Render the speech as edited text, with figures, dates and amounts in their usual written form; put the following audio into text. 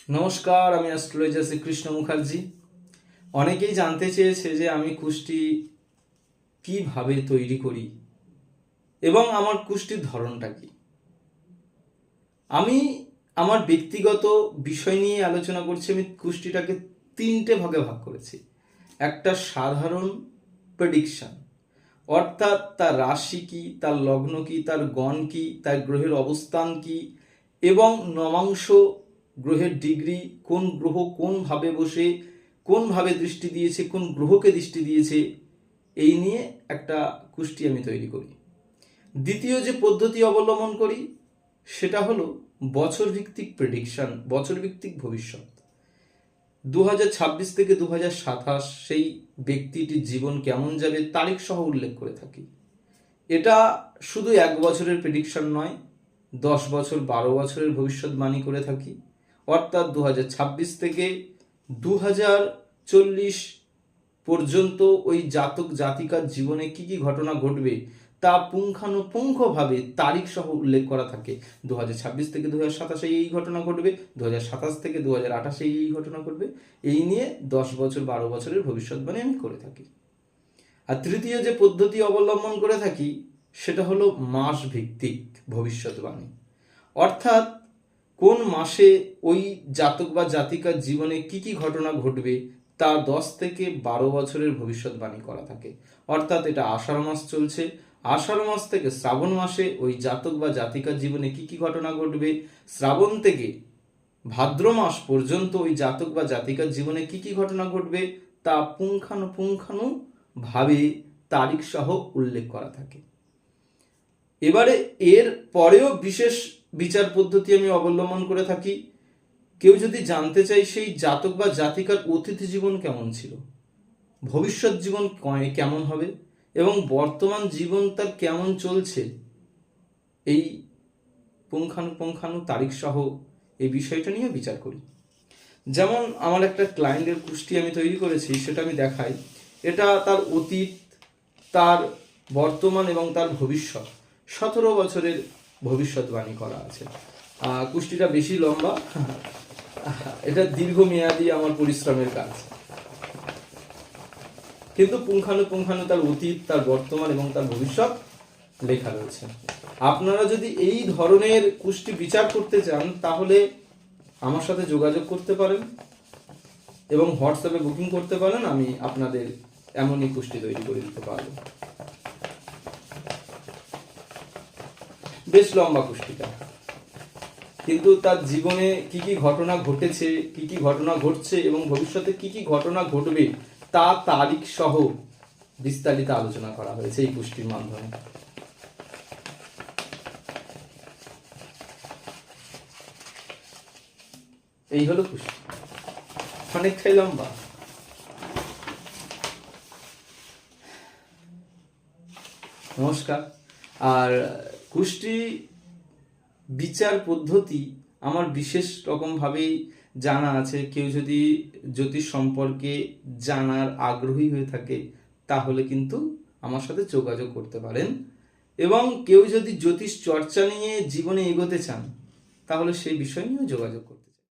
নমস্কার, আমি অ্যাস্ট্রোলজার শ্রীকৃষ্ণ মুখার্জি। অনেকেই জানতে চেয়েছে যে আমি কুষ্টি কিভাবে তৈরি করি এবং আমার কুষ্টির ধরনটা কি। আমি আমার ব্যক্তিগত বিষয় নিয়ে আলোচনা করছি। আমি কুষ্টিটাকে তিনটে ভাগে ভাগ করেছি। একটা সাধারণ প্রেডিকশন, অর্থাৎ তার রাশি কি, তার লগ্ন কি, তার গণ কি, তার গ্রহের অবস্থান কি এবং নবাংশ গ্রহের ডিগ্রি, কোন গ্রহ কোনভাবে বসে কোনভাবে দৃষ্টি দিয়েছে, কোন গ্রহকে দৃষ্টি দিয়েছে, এই নিয়ে একটা কুষ্টি আমি তৈরি করি। দ্বিতীয় যে পদ্ধতি অবলম্বন করি সেটা হলো বছর ভিত্তিক প্রেডিকশন, বছর ভিত্তিক ভবিষ্যৎ। 2026 থেকে 2027 সেই ব্যক্তিটির জীবন কেমন যাবে তারিখ সহ উল্লেখ করে থাকি। এটা শুধু 1 বছরের প্রেডিকশন নয়, 10 বছর 12 বছরের ভবিষ্যৎবাণী করে থাকি। অর্থাৎ 2026 থেকে 2040 পর্যন্ত ওই জাতক জাতিকার জীবনে কি কি ঘটনা ঘটবে তা পুঙ্খানুপুঙ্খভাবে তারিখ সহ উল্লেখ করা থাকে। 2026 থেকে 2027 এই ঘটনা ঘটবে, 2027 থেকে 2028 এই ঘটনা ঘটবে। এই নিয়ে 10 বছর 12 বছরের ভবিষ্যৎবাণী আমি করে থাকি। আর তৃতীয় যে পদ্ধতি অবলম্বন করে থাকি সেটা হলো মাস ভিত্তিক ভবিষ্যৎবাণী। অর্থাৎ কোন মাসে ওই জাতক বা জাতিকার জীবনে কি কি ঘটনা ঘটবে তা 10 থেকে 12 বছরের ভবিষ্যৎবাণী করা থাকে। অর্থাৎ এটা আষাঢ় মাস চলছে, আষাঢ় মাস থেকে শ্রাবণ মাসে ওই জাতক বা জাতিকার জীবনে কি কি ঘটনা ঘটবে, শ্রাবণ থেকে ভাদ্র মাস পর্যন্ত ওই জাতক বা জাতিকার জীবনে কি কি ঘটনা ঘটবে তা পুঙ্খানুপুঙ্খানুভাবে তারিখ সহ উল্লেখ করা থাকে। এবারে এর পরেও বিশেষ বিচার পদ্ধতি আমি অবলম্বন করে থাকি। কেউ যদি জানতে চাই সেই জাতক বা জাতিকার অতীত জীবন কেমন ছিল, ভবিষ্যৎ জীবন কেমন হবে এবং বর্তমান জীবন তার কেমন চলছে, এই পুঙ্খানু তারিখ সহ এই বিষয়টা নিয়ে বিচার করি। যেমন আমার একটা ক্লায়েন্টের কুষ্টি আমি তৈরি করেছি, সেটা আমি দেখাই। এটা তার অতীত, তার বর্তমান এবং তার ভবিষ্যৎ 17 বছরের ভবিষ্যৎবাণী করা আছে। কুষ্টিটা বেশি লম্বা, এটা দীর্ঘমেয়াদী আমার পরিশ্রমের কাজ, কিন্তু পুঙ্খানু তার অতীত, তার বর্তমান এবং তার ভবিষ্যৎ লেখা রয়েছে। আপনারা যদি এই ধরনের কুষ্টি বিচার করতে চান তাহলে আমার সাথে যোগাযোগ করতে পারেন এবং হোয়াটসঅ্যাপে বুকিং করতে পারেন। আমি আপনাদের এমনই কুষ্টি তৈরি করে দিতে পারবো। বেশ লম্বা কুষ্টিটা, কিন্তু তার জীবনে কি কি ঘটনা ঘটেছে, কি কি ঘটনা ঘটছে এবং ভবিষ্যতে কি কি ঘটনা ঘটবে তা তারিখ সহ বিস্তারিত আলোচনা করা হয়েছে এই কুষ্টির মাধ্যমে। এই হলো কুষ্টি, অনেকটাই লম্বা। নমস্কার। আর কুষ্টি বিচার পদ্ধতি আমার বিশেষ রকমভাবেই জানা আছে। কেউ যদি জ্যোতিষ সম্পর্কে জানার আগ্রহী হয়ে থাকে তাহলে কিন্তু আমার সাথে যোগাযোগ করতে পারেন, এবং কেউ যদি জ্যোতিষ চর্চা নিয়ে জীবনে এগোতে চান তাহলে সেই বিষয় নিয়েও যোগাযোগ করুন।